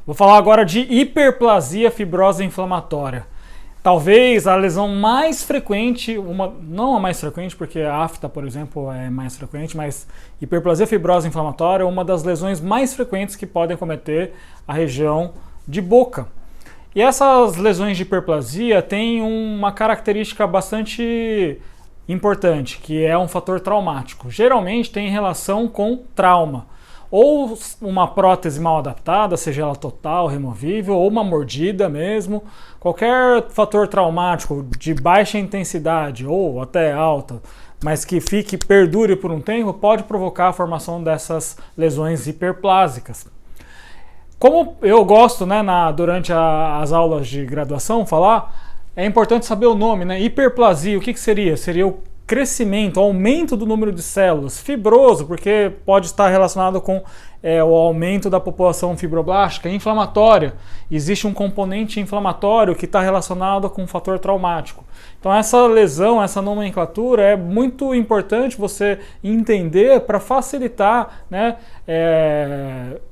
Vou falar agora de hiperplasia fibrosa inflamatória. Talvez a lesão mais frequente, não a mais frequente, porque a afta, por exemplo, é mais frequente, mas hiperplasia fibrosa inflamatória é uma das lesões mais frequentes que podem acometer a região de boca. E essas lesões de hiperplasia têm uma característica bastante importante, que é um fator traumático. Geralmente tem relação com trauma. Ou uma prótese mal adaptada, seja ela total, removível, ou uma mordida mesmo. Qualquer fator traumático de baixa intensidade ou até alta, mas que perdure por um tempo, pode provocar a formação dessas lesões hiperplásicas. Como eu gosto, durante as aulas de graduação, falar, é importante saber o nome, hiperplasia, o que seria? Seria o crescimento, aumento do número de células, fibroso, porque pode estar relacionado com o aumento da população fibroblástica, inflamatória. Existe um componente inflamatório que está relacionado com um fator traumático. Então essa lesão, essa nomenclatura é muito importante você entender para facilitar,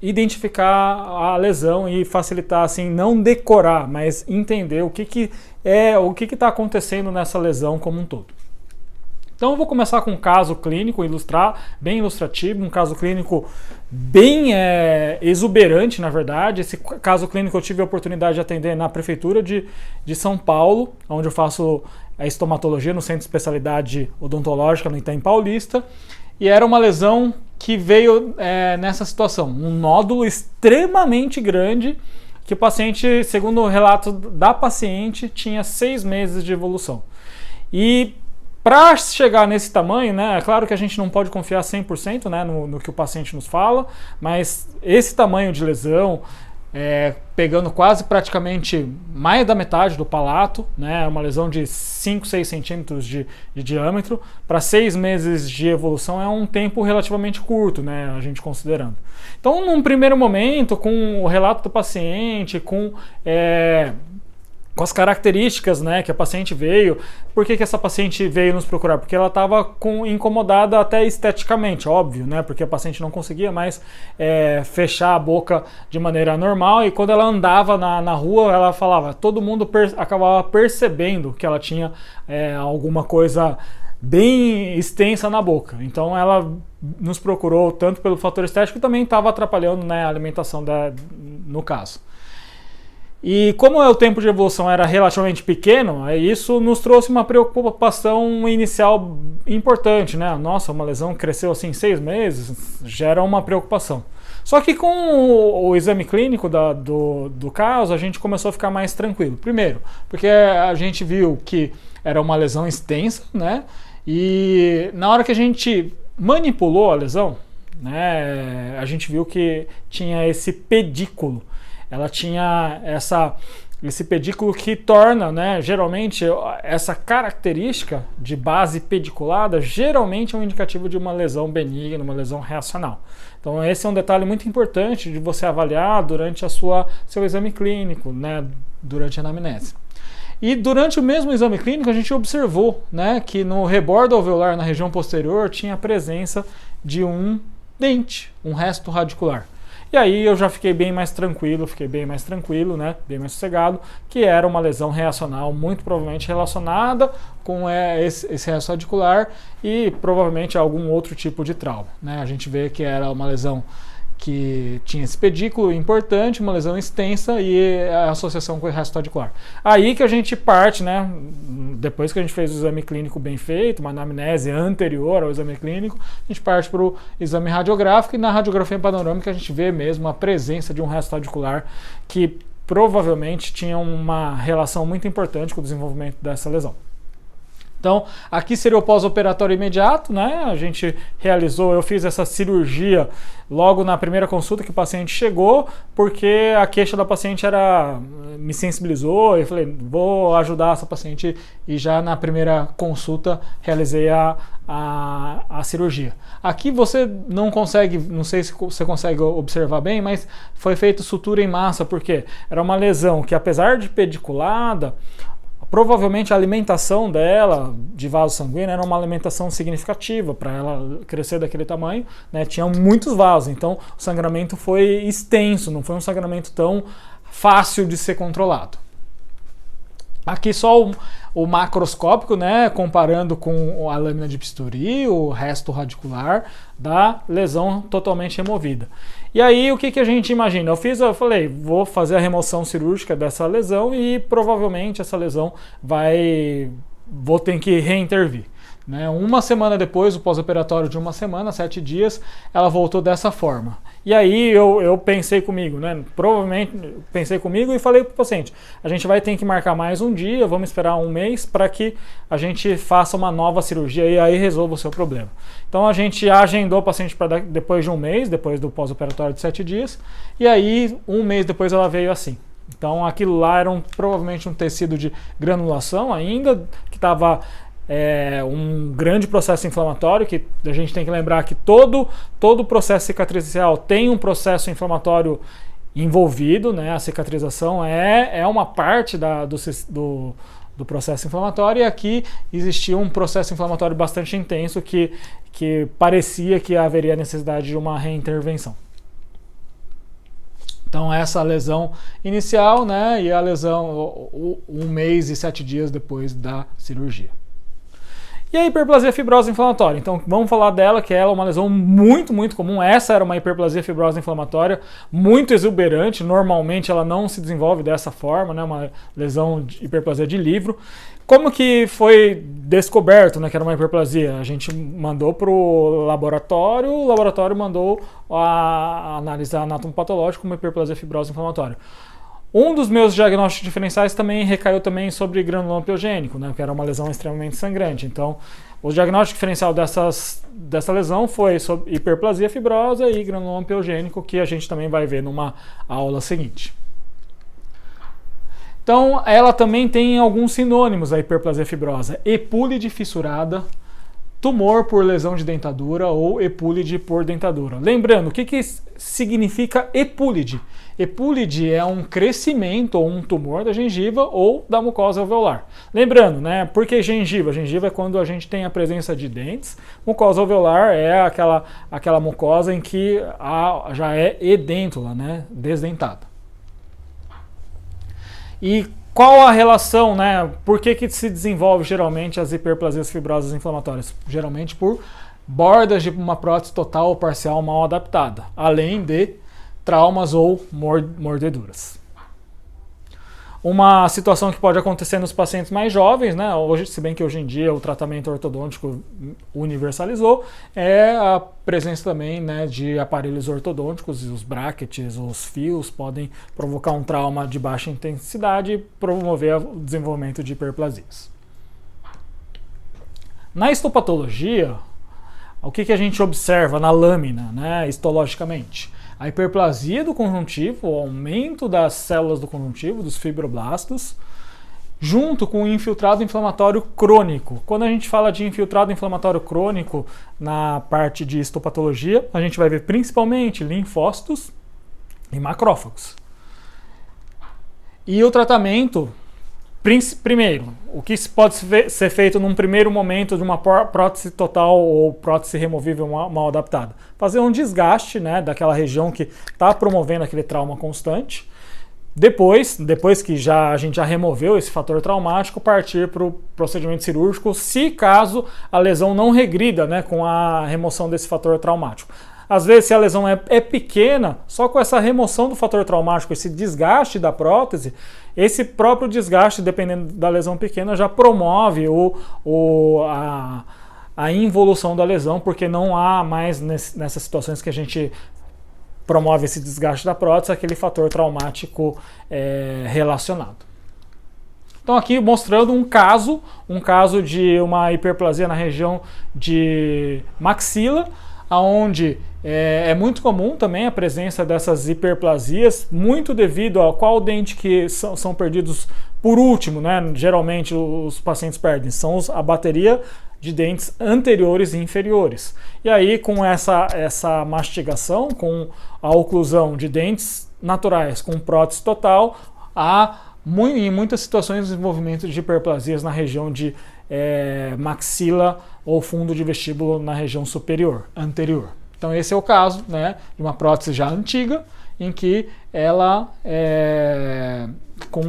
identificar a lesão e facilitar, assim, não decorar, mas entender o que está acontecendo nessa lesão como um todo. Então eu vou começar com um caso clínico, bem ilustrativo, um caso clínico bem exuberante, na verdade. Esse caso clínico eu tive a oportunidade de atender na Prefeitura de São Paulo, onde eu faço a estomatologia no Centro de Especialidade Odontológica no Itaim Paulista, e era uma lesão que veio nessa situação, um nódulo extremamente grande, que o paciente, segundo o relato da paciente, tinha 6 meses de evolução. E para chegar nesse tamanho, é claro que a gente não pode confiar 100% no que o paciente nos fala, mas esse tamanho de lesão, pegando quase praticamente mais da metade do palato, uma lesão de 5, 6 centímetros de diâmetro, para 6 meses de evolução é um tempo relativamente curto, a gente considerando. Então, num primeiro momento, com o relato do paciente, com as características que a paciente veio. Por que essa paciente veio nos procurar? Porque ela estava incomodada até esteticamente, óbvio, porque a paciente não conseguia mais fechar a boca de maneira normal, e quando ela andava na rua, ela falava, todo mundo acabava percebendo que ela tinha alguma coisa bem extensa na boca. Então ela nos procurou tanto pelo fator estético, também estava atrapalhando a alimentação no caso. E como o tempo de evolução era relativamente pequeno, isso nos trouxe uma preocupação inicial importante, Nossa, uma lesão cresceu assim em 6 meses, gera uma preocupação. Só que com o exame clínico do caso, a gente começou a ficar mais tranquilo. Primeiro, porque a gente viu que era uma lesão extensa, e na hora que a gente manipulou a lesão, a gente viu que tinha esse pedículo. Ela tinha esse pedículo que torna, geralmente, essa característica de base pediculada, geralmente é um indicativo de uma lesão benigna, uma lesão reacional. Então esse é um detalhe muito importante de você avaliar durante seu exame clínico, durante a anamnese. E durante o mesmo exame clínico a gente observou, que no rebordo alveolar, na região posterior, tinha a presença de um dente, um resto radicular. E aí eu já fiquei bem mais tranquilo, bem mais sossegado, que era uma lesão reacional, muito provavelmente relacionada com esse resto radicular e provavelmente algum outro tipo de trauma. A gente vê que era uma lesão que tinha esse pedículo importante, uma lesão extensa e a associação com o resto radicular. Aí que a gente parte, depois que a gente fez o exame clínico bem feito, uma anamnese anterior ao exame clínico, a gente parte para o exame radiográfico, e na radiografia panorâmica a gente vê mesmo a presença de um resto radicular que provavelmente tinha uma relação muito importante com o desenvolvimento dessa lesão. Então, aqui seria o pós-operatório imediato, A gente eu fiz essa cirurgia logo na primeira consulta que o paciente chegou, porque a queixa da paciente me sensibilizou, eu falei, vou ajudar essa paciente, e já na primeira consulta realizei a cirurgia. Aqui você não consegue, não sei se você consegue observar bem, mas foi feita sutura em massa, porque era uma lesão que, apesar de pediculada, Provavelmente a alimentação dela, de vaso sanguíneo, era uma alimentação significativa para ela crescer daquele tamanho, né? Tinha muitos vasos, então o sangramento foi extenso, não foi um sangramento tão fácil de ser controlado. Aqui só o macroscópico, né, comparando com a lâmina de bisturi, o resto radicular da lesão totalmente removida. E aí o que a gente imagina? Eu falei, vou fazer a remoção cirúrgica dessa lesão e provavelmente essa lesão vou ter que reintervir. Né? Uma semana depois, o pós-operatório de uma semana, 7 dias, ela voltou dessa forma. E aí eu pensei comigo, né? Provavelmente pensei comigo e falei para o paciente, a gente vai ter que marcar mais um dia, vamos esperar um mês para que a gente faça uma nova cirurgia e aí resolva o seu problema. Então a gente agendou o paciente para depois de um mês, depois do pós-operatório de 7 dias, e aí um mês depois ela veio assim. Então aquilo lá era provavelmente um tecido de granulação ainda, que estava... um grande processo inflamatório, que a gente tem que lembrar que todo processo cicatricial tem um processo inflamatório envolvido, né? A cicatrização é uma parte do processo inflamatório, e aqui existia um processo inflamatório bastante intenso que parecia que haveria necessidade de uma reintervenção. Então essa lesão inicial, né? E a lesão um mês e 7 dias depois da cirurgia. E a hiperplasia fibrosa inflamatória, então vamos falar dela, que ela é uma lesão muito, muito comum. Essa era uma hiperplasia fibrosa inflamatória muito exuberante, normalmente ela não se desenvolve dessa forma, né? Uma lesão de hiperplasia de livro. Como que foi descoberto, né, que era uma hiperplasia? A gente mandou para o laboratório mandou analisar anatomopatológico como hiperplasia fibrosa inflamatória. Um dos meus diagnósticos diferenciais também recaiu também sobre granuloma piogênico, né, que era uma lesão extremamente sangrante. Então, o diagnóstico diferencial dessa lesão foi sobre hiperplasia fibrosa e granuloma piogênico, que a gente também vai ver numa aula seguinte. Então, ela também tem alguns sinônimos, a hiperplasia fibrosa: epúlide fissurada, tumor por lesão de dentadura ou epúlide por dentadura. Lembrando, o que significa epúlide? Epúlide é um crescimento ou um tumor da gengiva ou da mucosa alveolar. Lembrando, né, por que gengiva? Gengiva é quando a gente tem a presença de dentes. Mucosa alveolar é aquela mucosa em que já é edêntula, né, desdentada. E qual a relação, né? Por que se desenvolve geralmente as hiperplasias fibrosas inflamatórias? Geralmente por bordas de uma prótese total ou parcial mal adaptada, além de traumas ou mordeduras. Uma situação que pode acontecer nos pacientes mais jovens, né? Hoje, se bem que hoje em dia o tratamento ortodôntico universalizou, é a presença também, né, de aparelhos ortodônticos, e os brackets, os fios podem provocar um trauma de baixa intensidade e promover o desenvolvimento de hiperplasias. Na histopatologia, o que a gente observa na lâmina, né, histologicamente? A hiperplasia do conjuntivo, o aumento das células do conjuntivo, dos fibroblastos, junto com o infiltrado inflamatório crônico. Quando a gente fala de infiltrado inflamatório crônico na parte de histopatologia, a gente vai ver principalmente linfócitos e macrófagos. E o tratamento, primeiro, o que pode ser feito num primeiro momento de uma prótese total ou prótese removível mal adaptada? Fazer um desgaste, né, daquela região que está promovendo aquele trauma constante. Depois que a gente já removeu esse fator traumático, partir para o procedimento cirúrgico, se caso a lesão não regrida, né, com a remoção desse fator traumático. Às vezes, se a lesão é pequena, só com essa remoção do fator traumático, esse desgaste da prótese, esse próprio desgaste, dependendo da lesão pequena, já promove a involução da lesão, porque não há mais nessas situações que a gente promove esse desgaste da prótese, aquele fator traumático relacionado. Então aqui mostrando um caso de uma hiperplasia na região de maxila, onde é muito comum também a presença dessas hiperplasias, muito devido a qual dente que são perdidos por último, né? Geralmente os pacientes perdem, são a bateria de dentes anteriores e inferiores. E aí, com essa mastigação, com a oclusão de dentes naturais com prótese total, em muitas situações, desenvolvimento de hiperplasias na região de maxila ou fundo de vestíbulo na região superior, anterior. Então esse é o caso, né, de uma prótese já antiga, em que ela, com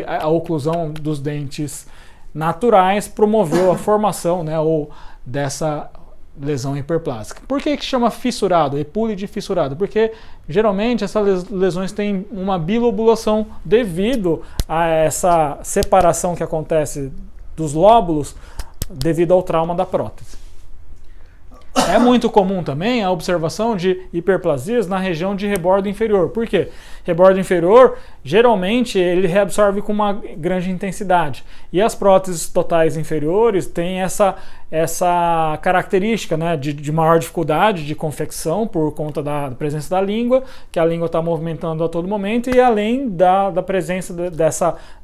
a oclusão dos dentes naturais, promoveu a formação, né, ou dessa lesão hiperplásica. Por que chama fissurado, epúlide fissurado? Porque geralmente essas lesões têm uma bilobulação devido a essa separação que acontece dos lóbulos devido ao trauma da prótese. É muito comum também a observação de hiperplasias na região de rebordo inferior. Por quê? Rebordo inferior, geralmente, ele reabsorve com uma grande intensidade. E as próteses totais inferiores têm essa característica, né, de maior dificuldade de confecção por conta da presença da língua, que a língua está movimentando a todo momento, e além da presença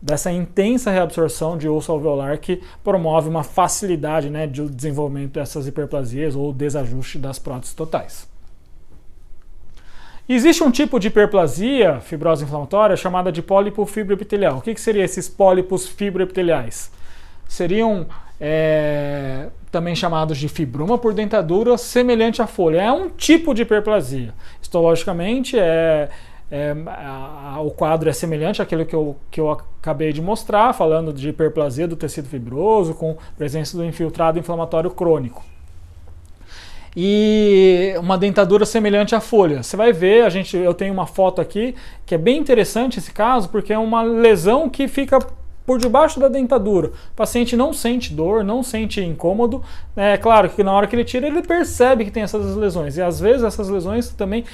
dessa intensa reabsorção de osso alveolar que promove uma facilidade, né, de desenvolvimento dessas hiperplasias ou desajuste das próteses totais. Existe um tipo de hiperplasia fibrose inflamatória chamada de pólipo fibroepitelial. O que seriam esses pólipos fibroepiteliais? Seriam também chamados de fibroma por dentadura semelhante à folha. É um tipo de hiperplasia. Histologicamente, o quadro é semelhante àquele que eu acabei de mostrar, falando de hiperplasia do tecido fibroso com presença do infiltrado inflamatório crônico. E uma dentadura semelhante à folha. Você vai ver, eu tenho uma foto aqui que é bem interessante esse caso, porque é uma lesão que fica por debaixo da dentadura. O paciente não sente dor, não sente incômodo. É claro que na hora que ele tira, ele percebe que tem essas lesões. E às vezes essas lesões também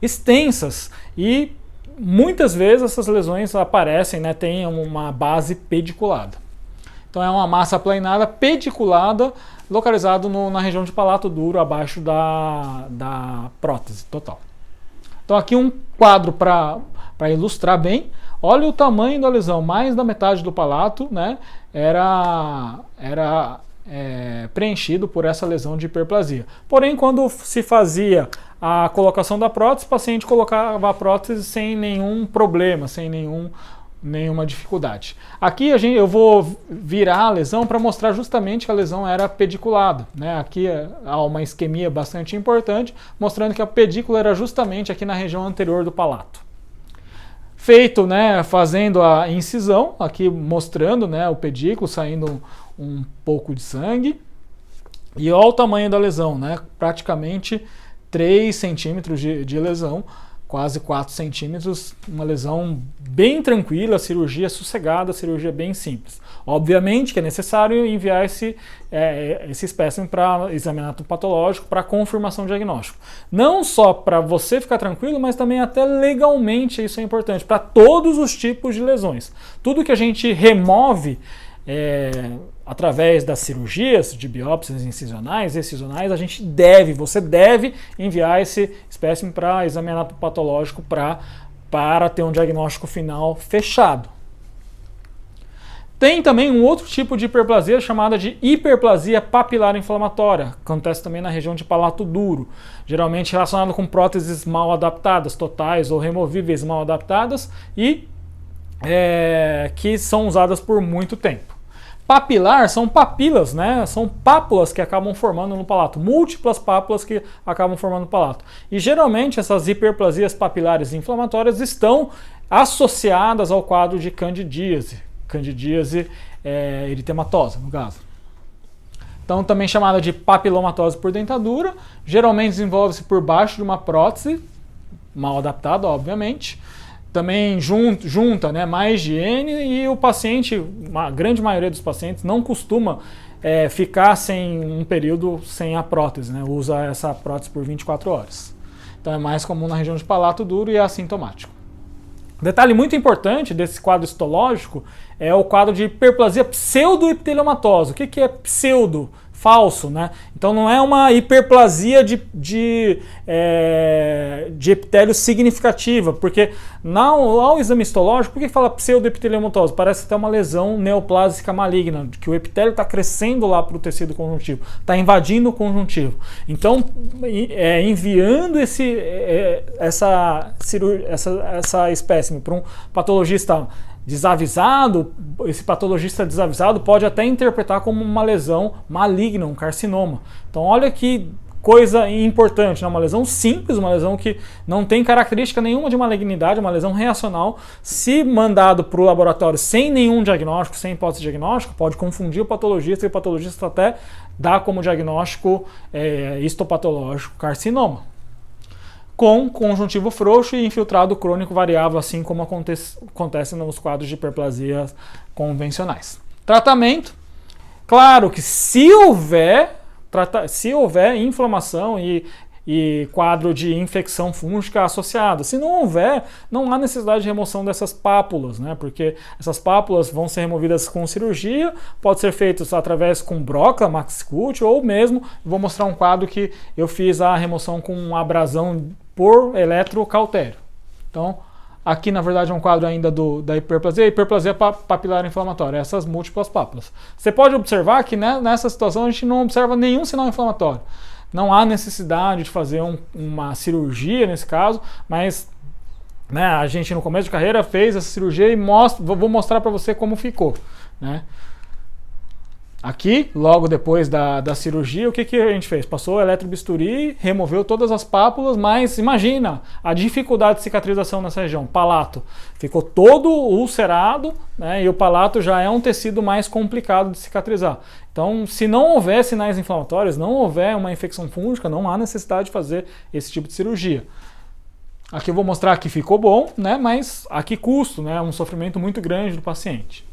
extensas. E muitas vezes essas lesões aparecem, né, tem uma base pediculada. Então é uma massa aplanada pediculada, localizado na região de palato duro, abaixo da prótese total. Então aqui um quadro para ilustrar bem. Olha o tamanho da lesão, mais da metade do palato, né, era preenchido por essa lesão de hiperplasia. Porém, quando se fazia a colocação da prótese, o paciente colocava a prótese sem nenhum problema, sem nenhuma dificuldade. Aqui eu vou virar a lesão para mostrar justamente que a lesão era pediculada, né? Aqui há uma isquemia bastante importante, mostrando que a pedícula era justamente aqui na região anterior do palato. Feito, né, fazendo a incisão, aqui mostrando, né, o pedículo saindo um pouco de sangue. E olha o tamanho da lesão, né? Praticamente 3 centímetros de lesão, quase 4 centímetros, uma lesão bem tranquila, cirurgia sossegada, cirurgia bem simples. Obviamente que é necessário enviar esse espécimen para examinato patológico, para confirmação diagnóstico. Não só para você ficar tranquilo, mas também até legalmente isso é importante, para todos os tipos de lesões. Tudo que a gente remove através das cirurgias de biópsias incisionais, excisionais, você deve enviar esse espécime para examinar patológico para ter um diagnóstico final fechado. Tem também um outro tipo de hiperplasia chamada de hiperplasia papilar inflamatória. Acontece também na região de palato duro, geralmente relacionado com próteses mal adaptadas, totais ou removíveis mal adaptadas e que são usadas por muito tempo. Papilar são papilas, né? São pápulas que acabam formando no palato, múltiplas pápulas que acabam formando no palato. E geralmente essas hiperplasias papilares inflamatórias estão associadas ao quadro de candidíase, eritematosa, no caso. Então também chamada de papilomatose por dentadura, geralmente desenvolve-se por baixo de uma prótese, mal adaptada, obviamente. Também junta, né, mais higiene, e o paciente, a grande maioria dos pacientes, não costuma ficar um período sem a prótese, né, usa essa prótese por 24 horas. Então é mais comum na região de palato duro e é assintomático. Detalhe muito importante desse quadro histológico é o quadro de hiperplasia pseudoepiteliomatosa. O que é pseudo? Falso, né? Então não é uma hiperplasia de epitélio significativa, porque ao exame histológico, por que fala pseudoepiteliomatose? Parece até uma lesão neoplásica maligna, que o epitélio está crescendo lá para o tecido conjuntivo, está invadindo o conjuntivo. Então, enviando essa espécime para um patologista desavisado, esse patologista desavisado pode até interpretar como uma lesão maligna, um carcinoma. Então olha que coisa importante, né? Uma lesão simples, uma lesão que não tem característica nenhuma de malignidade, uma lesão reacional. Se mandado para o laboratório sem nenhum diagnóstico, sem hipótese de diagnóstico, pode confundir o patologista e o patologista até dá como diagnóstico histopatológico carcinoma. Com conjuntivo frouxo e infiltrado crônico variável, assim como acontece nos quadros de hiperplasia convencionais. Tratamento, claro que se houver inflamação e quadro de infecção fúngica associado. Se não houver, não há necessidade de remoção dessas pápulas, né? Porque essas pápulas vão ser removidas com cirurgia, pode ser feito através com broca, maxicute, ou mesmo, vou mostrar um quadro que eu fiz a remoção com abrasão por eletrocautério. Então, aqui na verdade é um quadro ainda da hiperplasia papilar inflamatória, essas múltiplas pápulas. Você pode observar que, né, nessa situação a gente não observa nenhum sinal inflamatório. Não há necessidade de fazer uma cirurgia nesse caso, mas, né, a gente no começo de carreira fez essa cirurgia e vou mostrar para você como ficou, né? Aqui, logo depois da cirurgia, o que a gente fez? Passou o eletrobisturi, removeu todas as pápulas, mas imagina a dificuldade de cicatrização nessa região. Palato ficou todo ulcerado, né, e o palato já é um tecido mais complicado de cicatrizar. Então, se não houver sinais inflamatórios, não houver uma infecção fúngica, não há necessidade de fazer esse tipo de cirurgia. Aqui eu vou mostrar que ficou bom, né, mas a que custo, né, um sofrimento muito grande do paciente.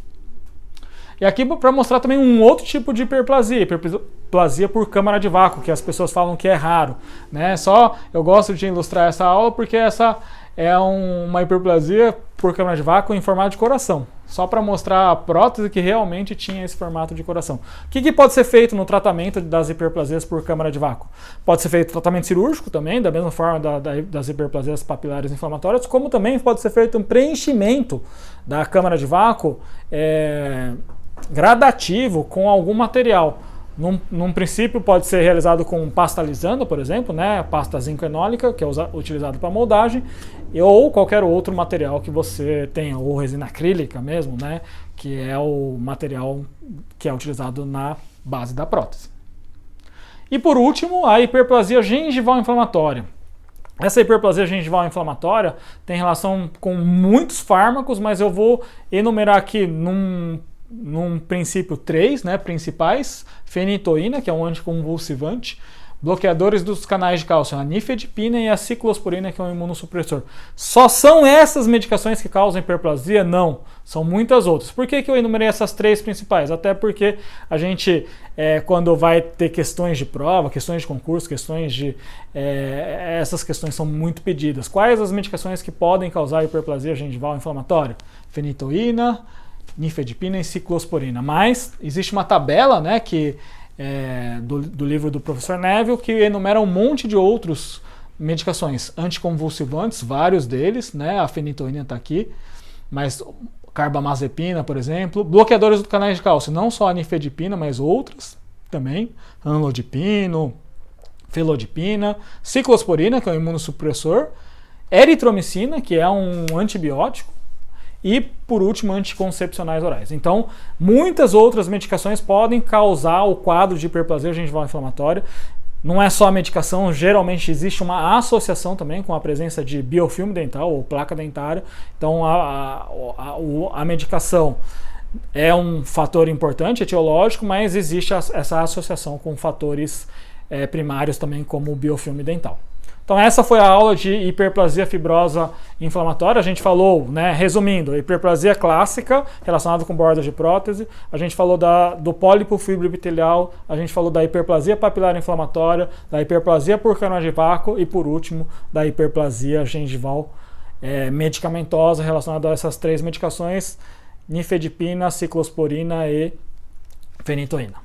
E aqui para mostrar também um outro tipo de hiperplasia por câmara de vácuo, que as pessoas falam que é raro, né? Só eu gosto de ilustrar essa aula porque essa é uma hiperplasia por câmara de vácuo em formato de coração, só para mostrar a prótese que realmente tinha esse formato de coração. O que pode ser feito no tratamento das hiperplasias por câmara de vácuo? Pode ser feito tratamento cirúrgico também, da mesma forma das hiperplasias papilares inflamatórias, como também pode ser feito um preenchimento da câmara de vácuo gradativo com algum material. Num princípio pode ser realizado com pasta lisando, por exemplo, né, pasta zinco-enólica, que é utilizado para moldagem, ou qualquer outro material que você tenha, ou resina acrílica mesmo, né, que é o material que é utilizado na base da prótese. E por último, a hiperplasia gengival inflamatória. Essa hiperplasia gengival inflamatória tem relação com muitos fármacos, mas eu vou enumerar aqui num princípio 3, né, principais: fenitoína, que é um anticonvulsivante, bloqueadores dos canais de cálcio, a nifedipina e a ciclosporina, que é um imunossupressor. Só são essas medicações que causam hiperplasia? Não, são muitas outras. Por que eu enumerei essas 3 principais? Até porque a gente, quando vai ter questões de prova, questões de concurso, essas questões são muito pedidas. Quais as medicações que podem causar hiperplasia gengival inflamatória? Fenitoína, nifedipina e ciclosporina. Mas existe uma tabela, né, do livro do professor Neville, que enumera um monte de outros medicações anticonvulsivantes, vários deles, né, a fenitoína está aqui, mas carbamazepina, por exemplo, bloqueadores do canais de cálcio, não só a nifedipina, mas outras também, amlodipino, felodipina, ciclosporina, que é um imunossupressor, eritromicina, que é um antibiótico, e, por último, anticoncepcionais orais. Então, muitas outras medicações podem causar o quadro de hiperplasia gengival inflamatória. Não é só a medicação, geralmente existe uma associação também com a presença de biofilme dental ou placa dentária. Então, a medicação é um fator importante, etiológico, mas existe essa associação com fatores primários também, como o biofilme dental. Então essa foi a aula de hiperplasia fibrosa inflamatória. A gente falou, né, resumindo, hiperplasia clássica relacionada com bordas de prótese, a gente falou do pólipo fibroepitelial, a gente falou da hiperplasia papilar inflamatória, da hiperplasia por câmara de vácuo e, por último, da hiperplasia gengival medicamentosa relacionada a essas 3 medicações: nifedipina, ciclosporina e fenitoína.